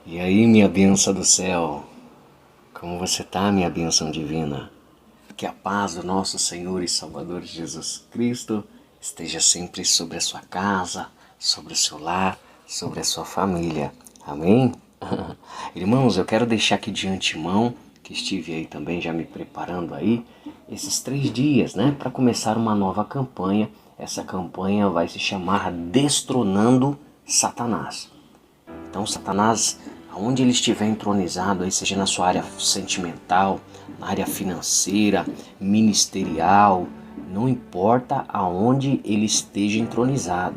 E aí, minha bênção do céu, como você tá, minha bênção divina? Que a paz do nosso Senhor e Salvador Jesus Cristo esteja sempre sobre a sua casa, sobre o seu lar, sobre a sua família. Amém? Irmãos, eu quero deixar aqui de antemão, que estive aí também já me preparando aí, esses 3 dias, né, para começar uma nova campanha. Essa campanha vai se chamar Destronando Satanás. Então, Satanás, aonde ele estiver entronizado, aí seja na sua área sentimental, na área financeira, ministerial, não importa aonde ele esteja entronizado,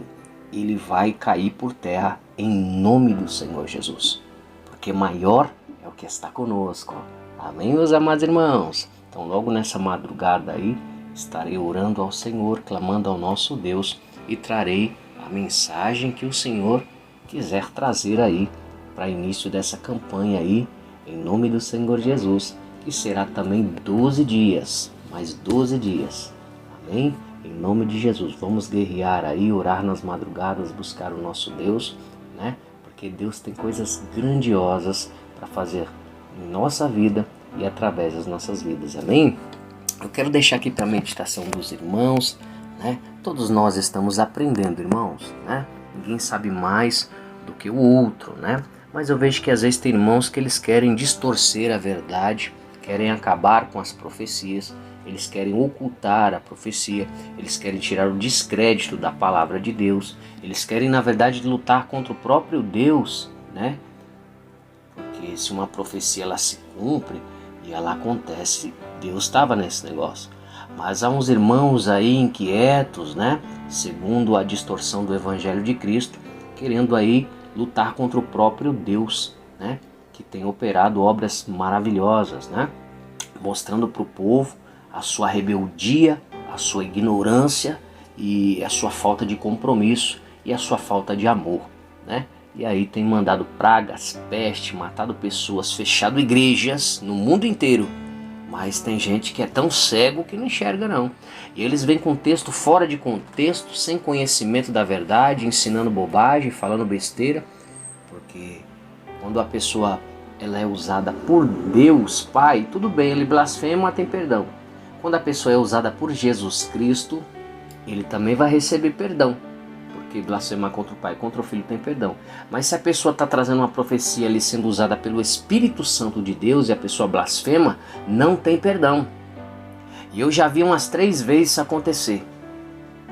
ele vai cair por terra em nome do Senhor Jesus. Porque maior é o que está conosco. Amém, meus amados irmãos? Então, logo nessa madrugada aí, estarei orando ao Senhor, clamando ao nosso Deus e trarei a mensagem que o Senhor quiser trazer aí para início dessa campanha aí, em nome do Senhor Jesus, que será também 12 dias, mais 12 dias, amém? Em nome de Jesus, vamos guerrear aí, orar nas madrugadas, buscar o nosso Deus, né? Porque Deus tem coisas grandiosas para fazer em nossa vida e através das nossas vidas, amém? Eu quero deixar aqui para a meditação dos irmãos, né? Todos nós estamos aprendendo, irmãos, né? Ninguém sabe mais do que o outro, né? Mas eu vejo que às vezes tem irmãos que eles querem distorcer a verdade, querem acabar com as profecias, eles querem ocultar a profecia, eles querem tirar o descrédito da palavra de Deus, eles querem na verdade lutar contra o próprio Deus, né? Porque se uma profecia ela se cumpre e ela acontece, Deus estava nesse negócio. Mas há uns irmãos aí inquietos, né? Segundo a distorção do Evangelho de Cristo, querendo aí lutar contra o próprio Deus, né? Que tem operado obras maravilhosas, né? Mostrando para o povo a sua rebeldia, a sua ignorância e a sua falta de compromisso e a sua falta de amor, né? E aí tem mandado pragas, peste, matado pessoas, fechado igrejas no mundo inteiro. Mas tem gente que é tão cego que não enxerga não. E eles vêm com texto fora de contexto, sem conhecimento da verdade, ensinando bobagem, falando besteira. Porque quando a pessoa ela é usada por Deus Pai, tudo bem, ele blasfema, tem perdão. Quando a pessoa é usada por Jesus Cristo, ele também vai receber perdão. Porque blasfemar contra o Pai, contra o Filho tem perdão. Mas se a pessoa está trazendo uma profecia ali sendo usada pelo Espírito Santo de Deus e a pessoa blasfema, não tem perdão. E eu já vi umas 3 vezes isso acontecer.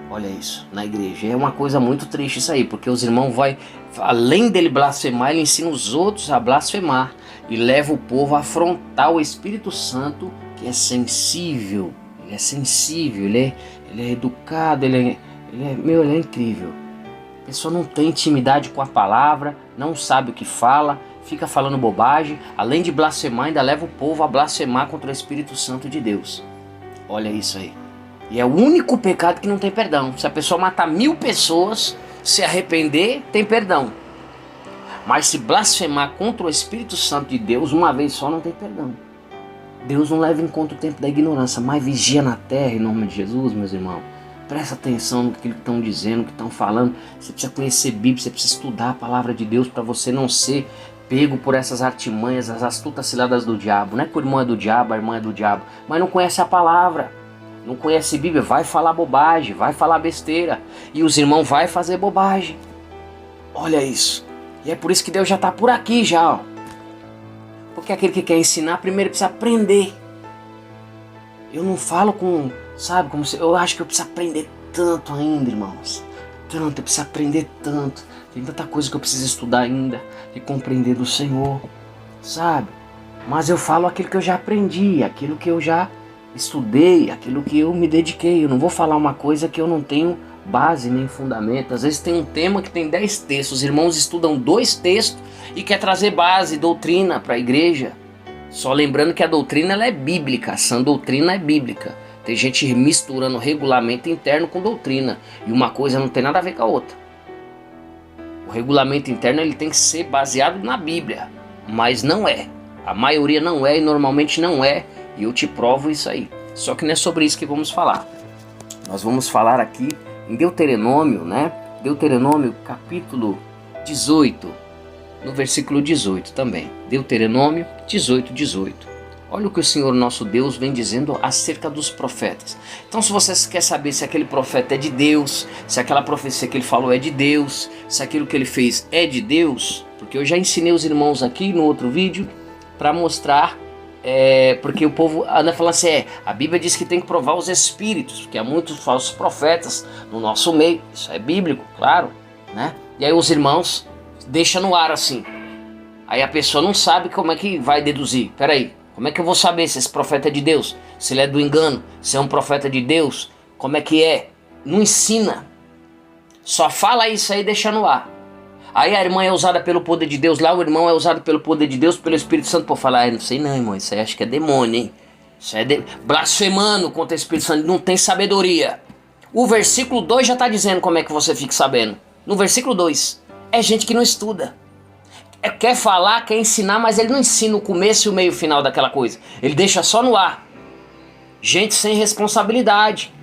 Olha isso, na igreja. É uma coisa muito triste isso aí, porque os irmãos vai, além dele blasfemar, ele ensina os outros a blasfemar. E leva o povo a afrontar o Espírito Santo, que é sensível. Ele é sensível, ele é educado, ele é incrível. A pessoa não tem intimidade com a palavra, não sabe o que fala, fica falando bobagem, além de blasfemar, ainda leva o povo a blasfemar contra o Espírito Santo de Deus. Olha isso aí. E é o único pecado que não tem perdão. Se a pessoa matar 1000 pessoas, se arrepender, tem perdão. Mas se blasfemar contra o Espírito Santo de Deus, uma vez só, não tem perdão. Deus não leva em conta o tempo da ignorância, mas vigia na terra, em nome de Jesus, meus irmãos. Presta atenção no que estão dizendo, no que estão falando. Você precisa conhecer Bíblia, você precisa estudar a palavra de Deus para você não ser pego por essas artimanhas, as astutas ciladas do diabo. Não é que o irmão é do diabo, a irmã é do diabo, mas não conhece a palavra, não conhece Bíblia, vai falar bobagem, vai falar besteira. E os irmãos vai fazer bobagem. Olha isso. E é por isso que Deus já está por aqui já, ó. Porque aquele que quer ensinar, primeiro precisa aprender. Eu não falo com... Sabe, como se, eu acho que eu preciso aprender tanto ainda, irmãos. Tanto, eu preciso aprender tanto. Tem tanta coisa que eu preciso estudar ainda e compreender do Senhor, sabe? Mas eu falo aquilo que eu já aprendi, aquilo que eu já estudei, aquilo que eu me dediquei. Eu não vou falar uma coisa que eu não tenho base nem fundamento. Às vezes tem um tema que tem 10 textos. Os irmãos estudam 2 textos e quer trazer base, doutrina para a igreja. Só lembrando que a doutrina ela é bíblica, a sã doutrina é bíblica. Tem gente misturando regulamento interno com doutrina. E uma coisa não tem nada a ver com a outra. O regulamento interno ele tem que ser baseado na Bíblia. Mas não é. A maioria não é e normalmente não é. E eu te provo isso aí. Só que não é sobre isso que vamos falar. Nós vamos falar aqui em Deuteronômio, né? Deuteronômio capítulo 18. no versículo 18 também. Deuteronômio 18, 18. Olha o que o Senhor nosso Deus vem dizendo acerca dos profetas. Então, se você quer saber se aquele profeta é de Deus, se aquela profecia que ele falou é de Deus, se aquilo que ele fez é de Deus, porque eu já ensinei os irmãos aqui no outro vídeo para mostrar, porque o povo anda falando assim, a Bíblia diz que tem que provar os espíritos, porque há muitos falsos profetas no nosso meio. Isso é bíblico, claro, né? E aí os irmãos deixam no ar assim. Aí a pessoa não sabe como é que vai deduzir. Peraí. Como é que eu vou saber se esse profeta é de Deus? Se ele é do engano? Se é um profeta de Deus? Como é que é? Não ensina. Só fala isso aí e deixa no ar. Aí a irmã é usada pelo poder de Deus lá, o irmão é usado pelo poder de Deus, pelo Espírito Santo, por falar, não sei não, irmão, isso aí acho que é demônio, hein? Isso é blasfemando contra o Espírito Santo, não tem sabedoria. O versículo 2 já está dizendo como é que você fica sabendo. No versículo 2, é gente que não estuda. Quer falar, quer ensinar, mas ele não ensina o começo e o meio e o final daquela coisa. Ele deixa só no ar. Gente sem responsabilidade.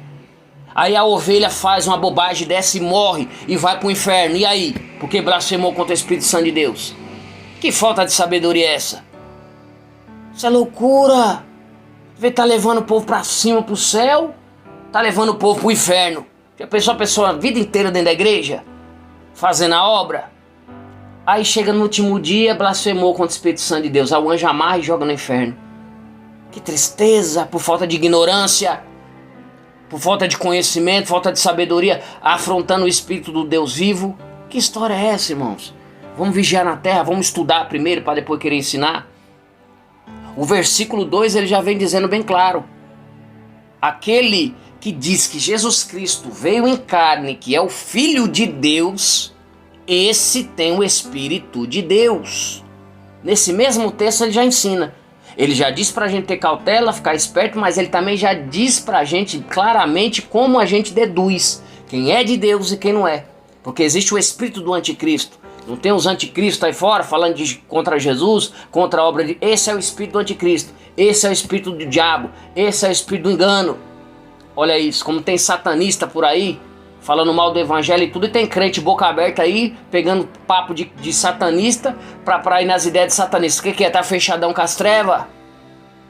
Aí a ovelha faz uma bobagem dessa e morre e vai pro inferno. E aí? Porque blasfemou contra o Espírito Santo de Deus. Que falta de sabedoria é essa? Isso é loucura. Vê, tá levando o povo pra cima, pro céu. Tá levando o povo pro inferno. Já pensou a pessoa a vida inteira dentro da igreja? Fazendo a obra? Aí chega no último dia, blasfemou contra o Espírito Santo de Deus. Aí o anjo amarra e joga no inferno. Que tristeza, por falta de ignorância, por falta de conhecimento, falta de sabedoria, afrontando o Espírito do Deus vivo. Que história é essa, irmãos? Vamos vigiar na terra, vamos estudar primeiro para depois querer ensinar. O versículo 2 ele já vem dizendo bem claro. Aquele que diz que Jesus Cristo veio em carne, que é o Filho de Deus, esse tem o Espírito de Deus. Nesse mesmo texto ele já ensina. Ele já diz pra gente ter cautela, ficar esperto, mas ele também já diz pra gente claramente como a gente deduz quem é de Deus e quem não é. Porque existe o espírito do anticristo. Não tem os anticristos aí fora falando contra Jesus, contra a obra de... Esse é o espírito do anticristo. Esse é o espírito do diabo. Esse é o espírito do engano. Olha isso, como tem satanista por aí falando mal do evangelho e tudo, e tem crente boca aberta aí, pegando papo de satanista pra ir nas ideias de satanista. O que é? Tá fechadão com as trevas?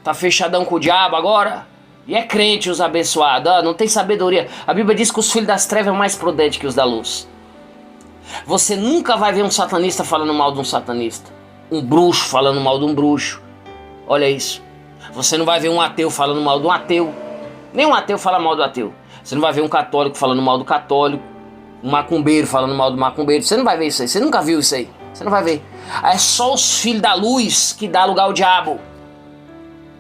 Tá fechadão com o diabo agora? E é crente os abençoados, não tem sabedoria. A Bíblia diz que os filhos das trevas são mais prudentes que os da luz. Você nunca vai ver um satanista falando mal de um satanista. Um bruxo falando mal de um bruxo. Olha isso. Você não vai ver um ateu falando mal de um ateu. Nem um ateu fala mal do ateu. Você não vai ver um católico falando mal do católico, um macumbeiro falando mal do macumbeiro. Você não vai ver isso aí. Você nunca viu isso aí. Você não vai ver. É só os filhos da luz que dá lugar ao diabo.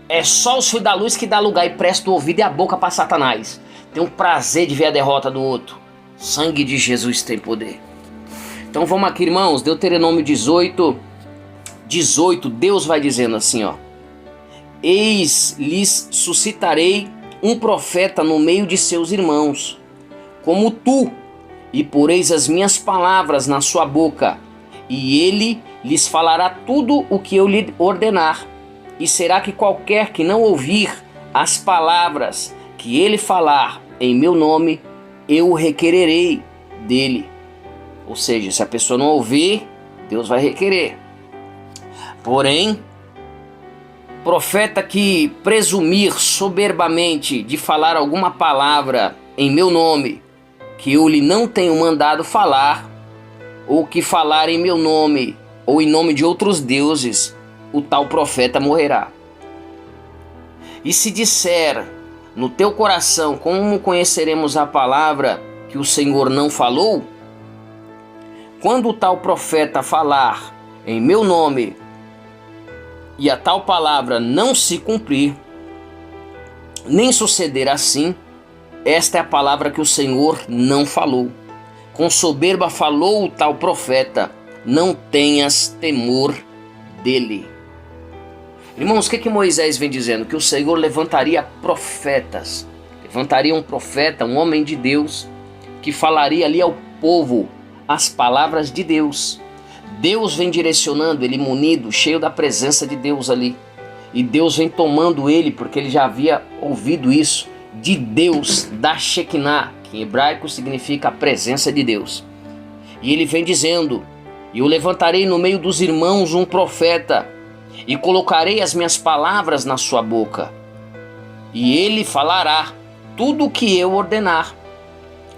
É só os filhos da luz que dá lugar e presta o ouvido e a boca para Satanás. Tem um prazer de ver a derrota do outro. Sangue de Jesus tem poder. Então vamos aqui, irmãos. Deuteronômio 18, Deus vai dizendo assim, ó. Eis lhes suscitarei um profeta no meio de seus irmãos, como tu, e poreis as minhas palavras na sua boca, e ele lhes falará tudo o que eu lhe ordenar. E será que qualquer que não ouvir as palavras que ele falar em meu nome, eu o requererei dele. Ou seja, se a pessoa não ouvir, Deus vai requerer. Porém, profeta que presumir soberbamente de falar alguma palavra em meu nome, que eu lhe não tenho mandado falar, ou que falar em meu nome, ou em nome de outros deuses, o tal profeta morrerá. E se disser no teu coração, como conheceremos a palavra que o Senhor não falou? Quando o tal profeta falar em meu nome, e a tal palavra não se cumprir, nem suceder assim, esta é a palavra que o Senhor não falou. Com soberba falou o tal profeta, não tenhas temor dele. Irmãos, o que Moisés vem dizendo? Que o Senhor levantaria profetas, levantaria um profeta, um homem de Deus, que falaria ali ao povo as palavras de Deus. Deus vem direcionando ele munido, cheio da presença de Deus ali. E Deus vem tomando ele, porque ele já havia ouvido isso, de Deus, da Shekinah, que em hebraico significa a presença de Deus. E ele vem dizendo E eu levantarei no meio dos irmãos um profeta, e colocarei as minhas palavras na sua boca, e ele falará tudo o que eu ordenar.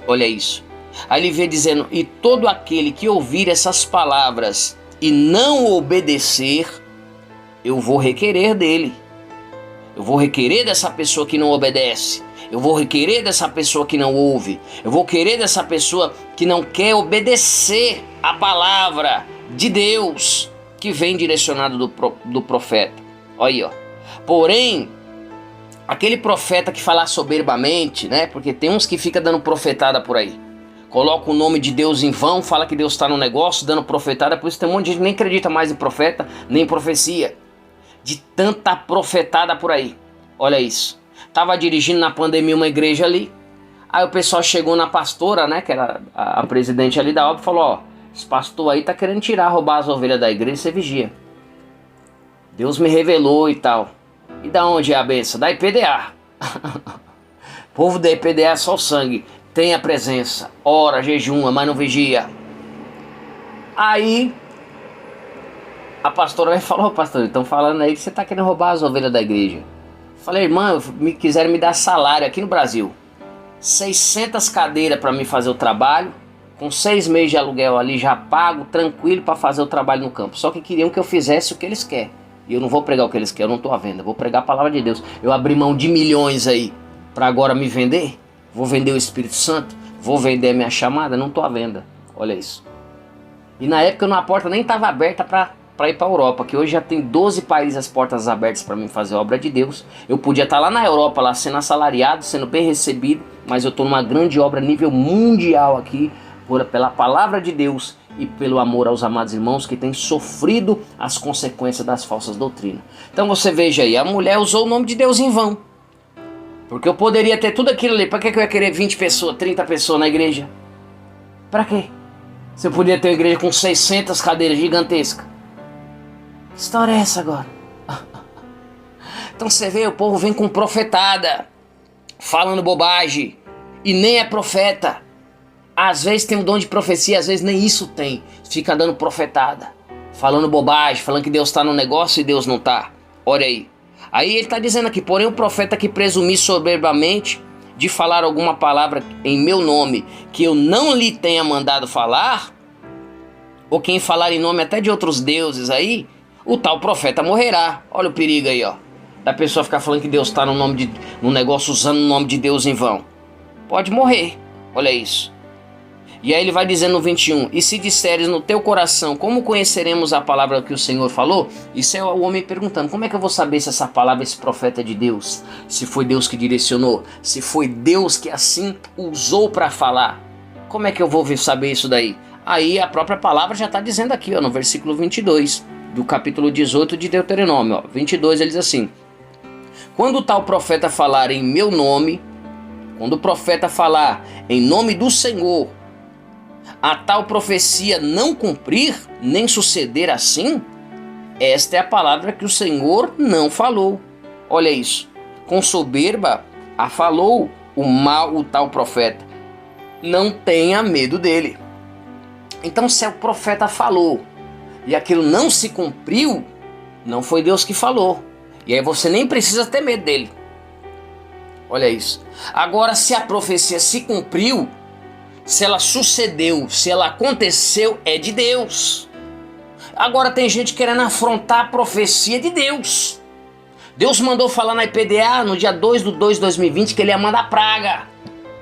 Olha isso. Aí ele vem dizendo: e todo aquele que ouvir essas palavras e não obedecer, eu vou requerer dele. Eu vou requerer dessa pessoa que não obedece. Eu vou requerer dessa pessoa que não ouve. Eu vou querer dessa pessoa que não quer obedecer a palavra de Deus que vem direcionado do profeta. Olha aí, ó. Porém, aquele profeta que falar soberbamente, né? Porque tem uns que ficam dando profetada por aí. Coloca o nome de Deus em vão, fala que Deus está no negócio, dando profetada. Por isso tem um monte de gente que nem acredita mais em profeta, nem em profecia. De tanta profetada por aí. Olha isso. Tava dirigindo na pandemia uma igreja ali. Aí o pessoal chegou na pastora, né? Que era a presidente ali da obra, e falou: ó, esse pastor aí tá querendo roubar as ovelhas da igreja, você vigia. Deus me revelou e tal. E da onde é a benção? Da IPDA. O povo da IPDA é só o sangue. Tem a presença, ora, jejuma, mas não vigia. Aí a pastora falou: pastor, estão falando aí que você está querendo roubar as ovelhas da igreja. Falei: irmã, quiseram me dar salário aqui no Brasil. 600 cadeiras para mim fazer o trabalho. Com 6 meses de aluguel ali já pago, tranquilo, para fazer o trabalho no campo. Só que queriam que eu fizesse o que eles querem. E eu não vou pregar o que eles querem, eu não estou à venda. Vou pregar a palavra de Deus. Eu abri mão de milhões aí para agora me vender? Vou vender o Espírito Santo? Vou vender a minha chamada? Não estou à venda. Olha isso. E na época a porta nem estava aberta para ir para a Europa, que hoje já tem 12 países as portas abertas para mim fazer a obra de Deus. Eu podia estar lá na Europa, lá sendo assalariado, sendo bem recebido, mas eu estou numa grande obra nível mundial aqui, pela palavra de Deus e pelo amor aos amados irmãos que têm sofrido as consequências das falsas doutrinas. Então você veja aí, a mulher usou o nome de Deus em vão. Porque eu poderia ter tudo aquilo ali. Para que eu ia querer 20 pessoas, 30 pessoas na igreja? Para quê? Você podia ter uma igreja com 600 cadeiras gigantescas. Que história é essa agora? Então você vê, o povo vem com profetada, falando bobagem, e nem é profeta. Às vezes tem um dom de profecia, às vezes nem isso tem. Fica dando profetada, falando bobagem, falando que Deus está no negócio e Deus não está. Olha aí. Aí ele está dizendo aqui: porém o profeta que presumir soberbamente de falar alguma palavra em meu nome que eu não lhe tenha mandado falar, ou quem falar em nome até de outros deuses aí, o tal profeta morrerá. Olha o perigo aí, ó. Da pessoa ficar falando que Deus está no negócio usando o nome de Deus em vão. Pode morrer. Olha isso. E aí ele vai dizendo no 21, e se disseres no teu coração, como conheceremos a palavra que o Senhor falou? Isso é o homem perguntando: como é que eu vou saber se essa palavra, esse profeta é de Deus? Se foi Deus que direcionou? Se foi Deus que assim usou para falar? Como é que eu vou saber isso daí? Aí a própria palavra já está dizendo aqui, ó, no versículo 22 do capítulo 18 de Deuteronômio. Ó, 22 ele diz assim: quando tal profeta falar em meu nome, quando o profeta falar em nome do Senhor, a tal profecia não cumprir, nem suceder assim, esta é a palavra que o Senhor não falou. Olha isso. Com soberba a falou o tal profeta. Não tenha medo dele. Então, se o profeta falou e aquilo não se cumpriu, não foi Deus que falou. E aí você nem precisa ter medo dele. Olha isso. Agora, se a profecia se cumpriu, se ela sucedeu, se ela aconteceu, é de Deus. Agora tem gente querendo afrontar a profecia de Deus. Deus mandou falar na IPDA no dia 2/2/2020 que ele ia mandar praga,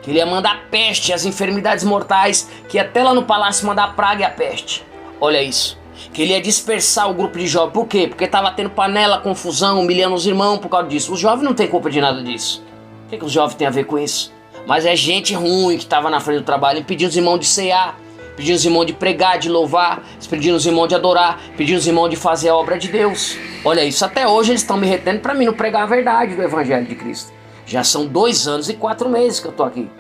que ele ia mandar peste, as enfermidades mortais, que até lá no palácio mandar a praga e a peste. Olha isso. Que ele ia dispersar o grupo de jovens. Por quê? Porque estava tendo panela, confusão, humilhando os irmãos por causa disso. Os jovens não têm culpa de nada disso. O que os jovens têm a ver com isso? Mas é gente ruim que estava na frente do trabalho e pedindo os irmãos de cear, pedindo os irmãos de pregar, de louvar, pedindo os irmãos de adorar, pedindo os irmãos de fazer a obra de Deus. Olha isso, até hoje eles estão me retendo para mim não pregar a verdade do Evangelho de Cristo. Já são 2 anos e 4 meses que eu estou aqui.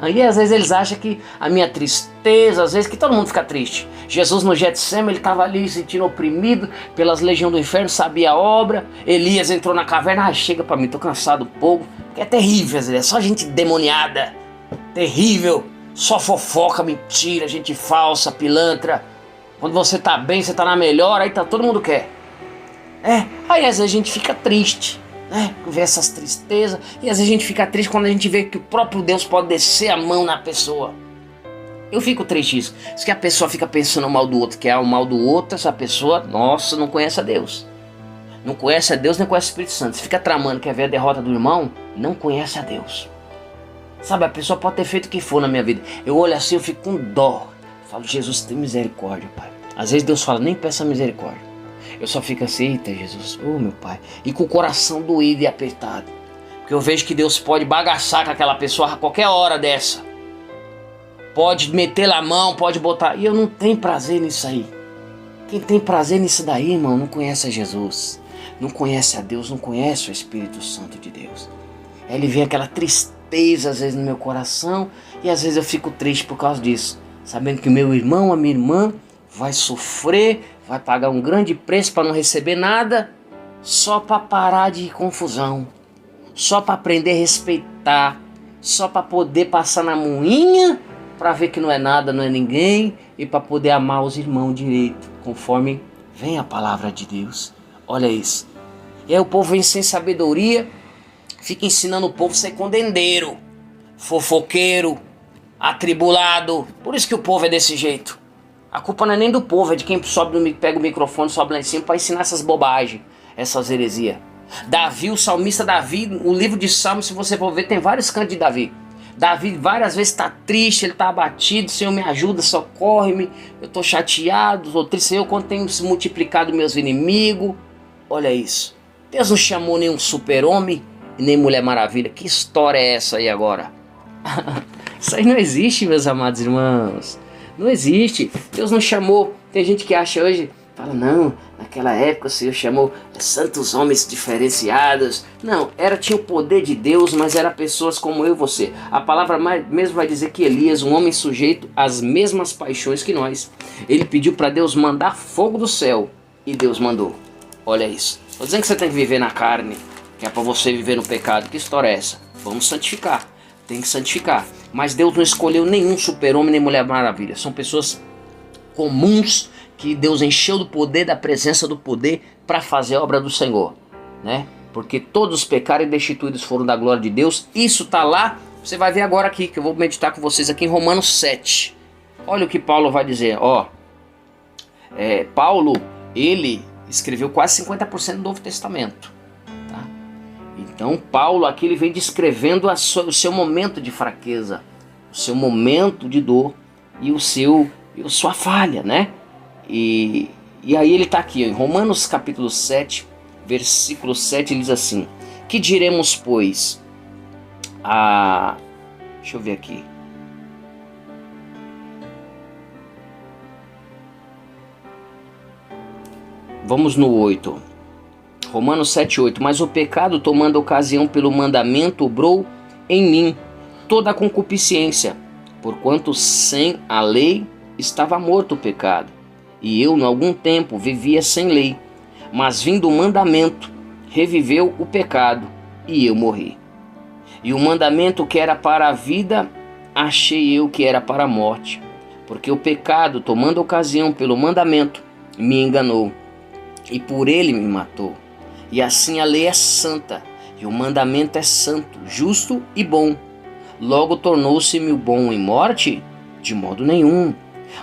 E às vezes eles acham que a minha tristeza, às vezes que todo mundo fica triste. Jesus no Getsemane, ele estava ali sentindo oprimido pelas legiões do inferno, sabia a obra. Elias entrou na caverna: chega para mim, tô cansado um pouco. Porque é terrível, é só gente demoniada, terrível, só fofoca, mentira, gente falsa, pilantra. Quando você tá bem, você tá na melhor, aí tá, todo mundo quer. Aí às vezes a gente fica triste, né? Vê essas tristezas. E às vezes a gente fica triste quando a gente vê que o próprio Deus pode descer a mão na pessoa. Eu fico triste isso. Se que a pessoa fica pensando o mal do outro, quer o mal do outro, essa pessoa, nossa, não conhece a Deus. Não conhece a Deus, nem conhece o Espírito Santo. Se fica tramando, quer ver a derrota do irmão, não conhece a Deus. Sabe, a pessoa pode ter feito o que for na minha vida. Eu olho assim, eu fico com dó. Eu falo, Jesus, tem misericórdia, Pai. Às vezes Deus fala, nem peça misericórdia. Eu só fico assim, eita Jesus, meu Pai. E com o coração doído e apertado. Porque eu vejo que Deus pode bagaçar com aquela pessoa a qualquer hora dessa. Pode meter a mão, pode botar. E eu não tenho prazer nisso aí. Quem tem prazer nisso daí, irmão, não conhece a Jesus. Não conhece a Deus, não conhece o Espírito Santo de Deus. Ele vem aquela tristeza às vezes no meu coração. E às vezes eu fico triste por causa disso. Sabendo que o meu irmão, a minha irmã vai sofrer, vai pagar um grande preço para não receber nada, só para parar de confusão, só para aprender a respeitar, só para poder passar na moinha, para ver que não é nada, não é ninguém, e para poder amar os irmãos direito, conforme vem a palavra de Deus. Olha isso. E aí o povo vem sem sabedoria, fica ensinando o povo a ser condendeiro, fofoqueiro, atribulado. Por isso que o povo é desse jeito. A culpa não é nem do povo, é de quem pega o microfone, sobe lá em cima para ensinar essas bobagens, essas heresias. Davi, o salmista Davi, o livro de Salmos, se você for ver, tem vários cantos de Davi. Davi várias vezes está triste, ele está abatido, Senhor me ajuda, socorre-me, eu estou chateado, estou triste, Senhor, quando tenho se multiplicado meus inimigos. Olha isso. Deus não chamou nenhum super-homem e nem Mulher Maravilha. Que história é essa aí agora? Isso aí não existe, meus amados irmãos. Não existe. Deus não chamou. Tem gente que acha hoje, fala, não, naquela época o Senhor chamou santos homens diferenciados. Não, tinha o poder de Deus, mas eram pessoas como eu e você. A palavra mesmo vai dizer que Elias, um homem sujeito às mesmas paixões que nós, ele pediu para Deus mandar fogo do céu e Deus mandou. Olha isso. Estou dizendo que você tem que viver na carne, que é para você viver no pecado. Que história é essa? Vamos santificar. Tem que santificar. Mas Deus não escolheu nenhum super-homem nem Mulher Maravilha. São pessoas comuns que Deus encheu do poder, da presença do poder para fazer a obra do Senhor, né? Porque todos pecaram e destituídos foram da glória de Deus. Isso está lá, você vai ver agora aqui, que eu vou meditar com vocês aqui em Romanos 7. Olha o que Paulo vai dizer, Paulo, ele escreveu quase 50% do Novo Testamento. Então Paulo aqui ele vem descrevendo o seu momento de fraqueza, o seu momento de dor e a sua falha, né? E aí ele está aqui, em Romanos capítulo 7, versículo 7, ele diz assim: que diremos, pois? Deixa eu ver aqui. Vamos no 8. Romanos 7,8. Mas o pecado, tomando ocasião pelo mandamento, obrou em mim toda a concupiscência, porquanto sem a lei estava morto o pecado, e eu, em algum tempo, vivia sem lei. Mas vindo o mandamento, reviveu o pecado, e eu morri. E o mandamento que era para a vida, achei eu que era para a morte, porque o pecado, tomando ocasião pelo mandamento, me enganou, e por ele me matou. E assim a lei é santa, e o mandamento é santo, justo e bom. Logo tornou-se-me o bom em morte? De modo nenhum.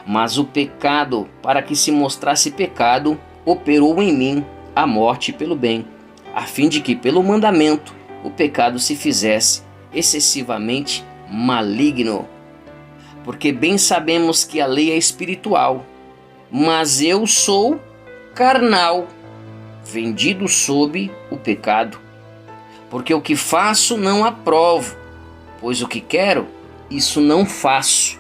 Mas o pecado, para que se mostrasse pecado, operou em mim a morte pelo bem, a fim de que pelo mandamento o pecado se fizesse excessivamente maligno. Porque bem sabemos que a lei é espiritual, mas eu sou carnal, vendido sob o pecado. Porque o que faço não aprovo, pois o que quero, isso não faço,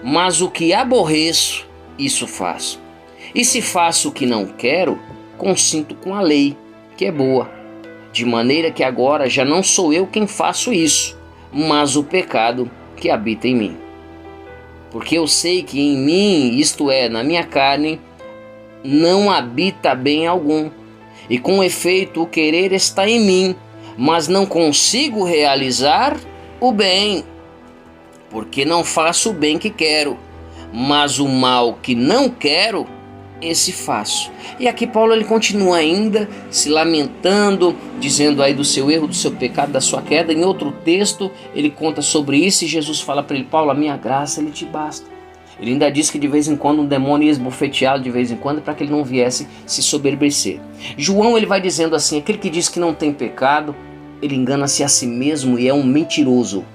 mas o que aborreço, isso faço. E se faço o que não quero, consinto com a lei, que é boa. De maneira que agora já não sou eu quem faço isso, mas o pecado que habita em mim. Porque eu sei que em mim, isto é, na minha carne, não habita bem algum. E com efeito o querer está em mim, mas não consigo realizar o bem. Porque não faço o bem que quero, mas o mal que não quero, esse faço. E aqui Paulo ele continua ainda se lamentando, dizendo aí do seu erro, do seu pecado, da sua queda. Em outro texto ele conta sobre isso e Jesus fala para ele: Paulo, a minha graça ele te basta. Ele ainda diz que de vez em quando um demônio ia esbofeteá-lo de vez em quando para que ele não viesse se soberbecer. João ele vai dizendo assim: aquele que diz que não tem pecado, ele engana-se a si mesmo e é um mentiroso,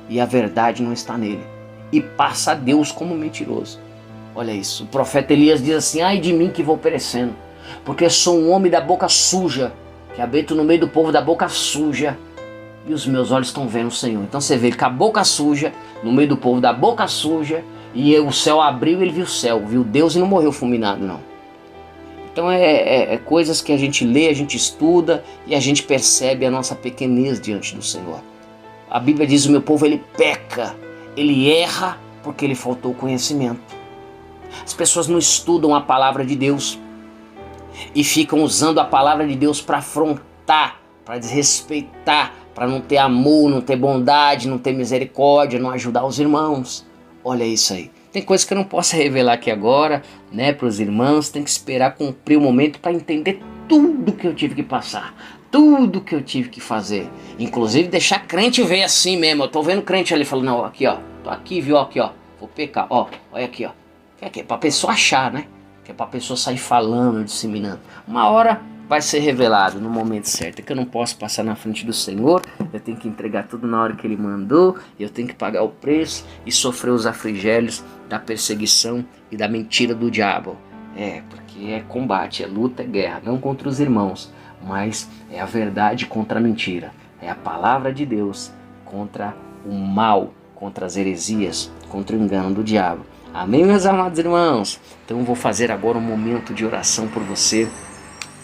e a verdade não está nele, e passa a Deus como mentiroso. Olha isso, o profeta Elias diz assim: ai de mim que vou perecendo, porque sou um homem da boca suja, que habito no meio do povo da boca suja, e os meus olhos estão vendo o Senhor. Então você vê ele com a boca suja, no meio do povo da boca suja, e o céu abriu e ele viu o céu, viu Deus e não morreu fulminado não. Então é coisas que a gente lê, a gente estuda e a gente percebe a nossa pequenez diante do Senhor. A Bíblia diz: o meu povo ele peca, ele erra porque ele faltou conhecimento. As pessoas não estudam a palavra de Deus e ficam usando a palavra de Deus para afrontar, para desrespeitar, para não ter amor, não ter bondade, não ter misericórdia, não ajudar os irmãos. Olha isso aí. Tem coisa que eu não posso revelar aqui agora, né, para os irmãos. Tem que esperar cumprir o momento para entender tudo que eu tive que passar, tudo que eu tive que fazer. Inclusive deixar crente ver assim mesmo. Eu tô vendo crente ali falando: não, aqui ó, tô aqui, viu, aqui ó, vou pecar, ó, olha aqui ó. Que é pra pessoa achar, né? Que é pra pessoa sair falando, disseminando. Uma hora vai ser revelado no momento certo. É que eu não posso passar na frente do Senhor. Eu tenho que entregar tudo na hora que Ele mandou. Eu tenho que pagar o preço e sofrer os afligélios da perseguição e da mentira do diabo. Porque é combate, é luta, é guerra. Não contra os irmãos, mas é a verdade contra a mentira. É a palavra de Deus contra o mal, contra as heresias, contra o engano do diabo. Amém, meus amados irmãos? Então eu vou fazer agora um momento de oração por você,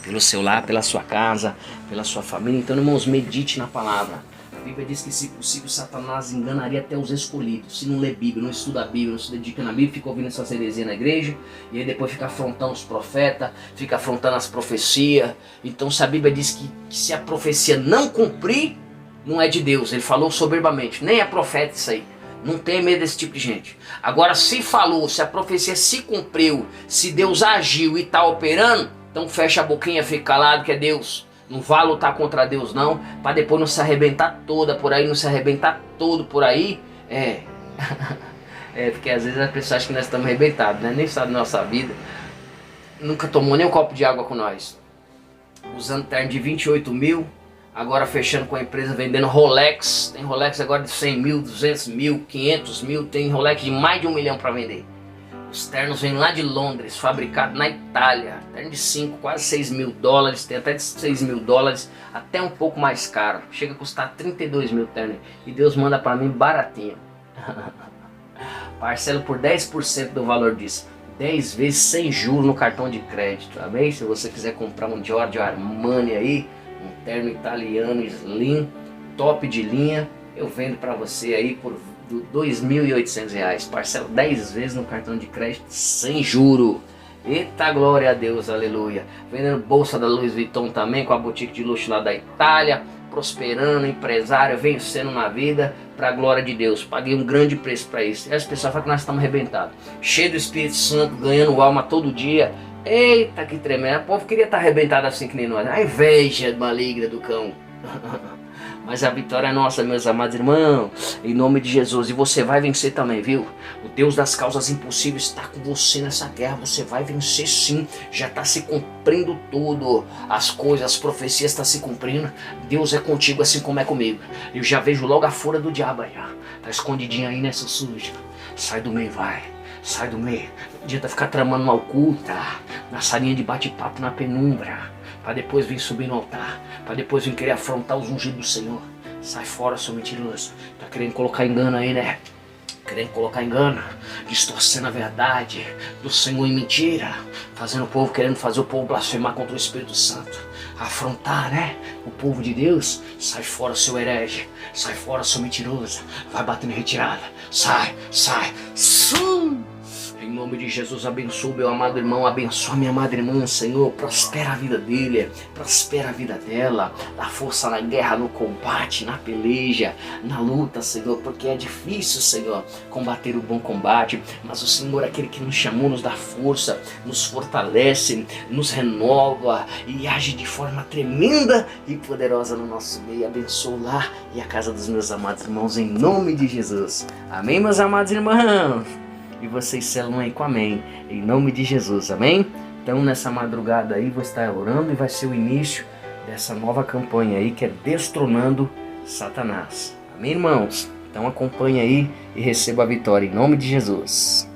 pelo seu lar, pela sua casa, pela sua família. Então, irmãos, medite na palavra. A Bíblia diz que, se possível, Satanás enganaria até os escolhidos. Se não lê Bíblia, não estuda a Bíblia, não se dedica na Bíblia, fica ouvindo essas heresias na igreja, e aí depois fica afrontando os profetas, fica afrontando as profecias. Então, se a Bíblia diz que se a profecia não cumprir, não é de Deus. Ele falou soberbamente, nem é profeta isso aí. Não tenha medo desse tipo de gente. Agora, se falou, se a profecia se cumpriu, se Deus agiu e está operando, então fecha a boquinha, fica calado, que é Deus. Não vá lutar contra Deus não, para depois não se arrebentar toda por aí, não se arrebentar todo por aí. Porque às vezes as pessoas acham que nós estamos arrebentados, né? Nem sabe da nossa vida. Nunca tomou nem um copo de água com nós. Usando terno de 28 mil. Agora fechando com a empresa, vendendo Rolex. Tem Rolex agora de 100 mil, 200 mil, 500 mil. Tem Rolex de mais de 1 milhão para vender. Os ternos vêm lá de Londres, fabricado na Itália. Terno de 5, quase 6 mil dólares. Tem até de 6 mil dólares, até um pouco mais caro. Chega a custar 32 mil terno. E Deus manda para mim baratinho. Parcelo por 10% do valor disso. 10 vezes sem juros no cartão de crédito. Tá bem? Se você quiser comprar um Giorgio Armani aí, um terno italiano slim, top de linha, eu vendo para você aí por R$ 2.800. Parcelo 10 vezes no cartão de crédito sem juro. Eita glória a Deus, aleluia. Vendendo bolsa da Louis Vuitton também, com a boutique de luxo lá da Itália. Prosperando, empresário, vencendo na vida, para a glória de Deus. Paguei um grande preço para isso. E as pessoas falam que nós estamos arrebentados. Cheio do Espírito Santo, ganhando alma todo dia. Eita, que tremendo. O povo queria estar arrebentado assim que nem nós. A inveja maligna do cão. Mas a vitória é nossa, meus amados irmãos. Em nome de Jesus. E você vai vencer também, viu? O Deus das causas impossíveis está com você nessa guerra. Você vai vencer sim. Já está se cumprindo tudo. As coisas, as profecias estão se cumprindo. Deus é contigo assim como é comigo. Eu já vejo logo a fúria do diabo aí. Está escondidinha aí nessa suja. Sai do meio, vai. Sai do meio. Não adianta ficar tramando uma oculta, na salinha de bate-papo na penumbra, para depois vir subir no altar, para depois vir querer afrontar os ungidos do Senhor. Sai fora, seu mentiroso. Tá querendo colocar engano aí, né? Querendo colocar engano, distorcendo a verdade do Senhor em mentira, fazendo o povo, querendo fazer o povo blasfemar contra o Espírito Santo, afrontar, né? O povo de Deus. Sai fora, seu herege. Sai fora, seu mentiroso. Vai batendo em retirada. Sai, sai. Sum! Em nome de Jesus, abençoa meu amado irmão, abençoa minha amada irmã, Senhor. Prospera a vida dele, prospera a vida dela. Dá força na guerra, no combate, na peleja, na luta, Senhor. Porque é difícil, Senhor, combater o bom combate. Mas o Senhor, aquele que nos chamou, nos dá força, nos fortalece, nos renova e age de forma tremenda e poderosa no nosso meio. Abençoa o lar e a casa dos meus amados irmãos, em nome de Jesus. Amém, meus amados irmãos? E vocês selam aí com amém, em nome de Jesus, amém? Então nessa madrugada aí vou estar orando e vai ser o início dessa nova campanha aí que é destronando Satanás, amém, irmãos? Então acompanhe aí e receba a vitória em nome de Jesus.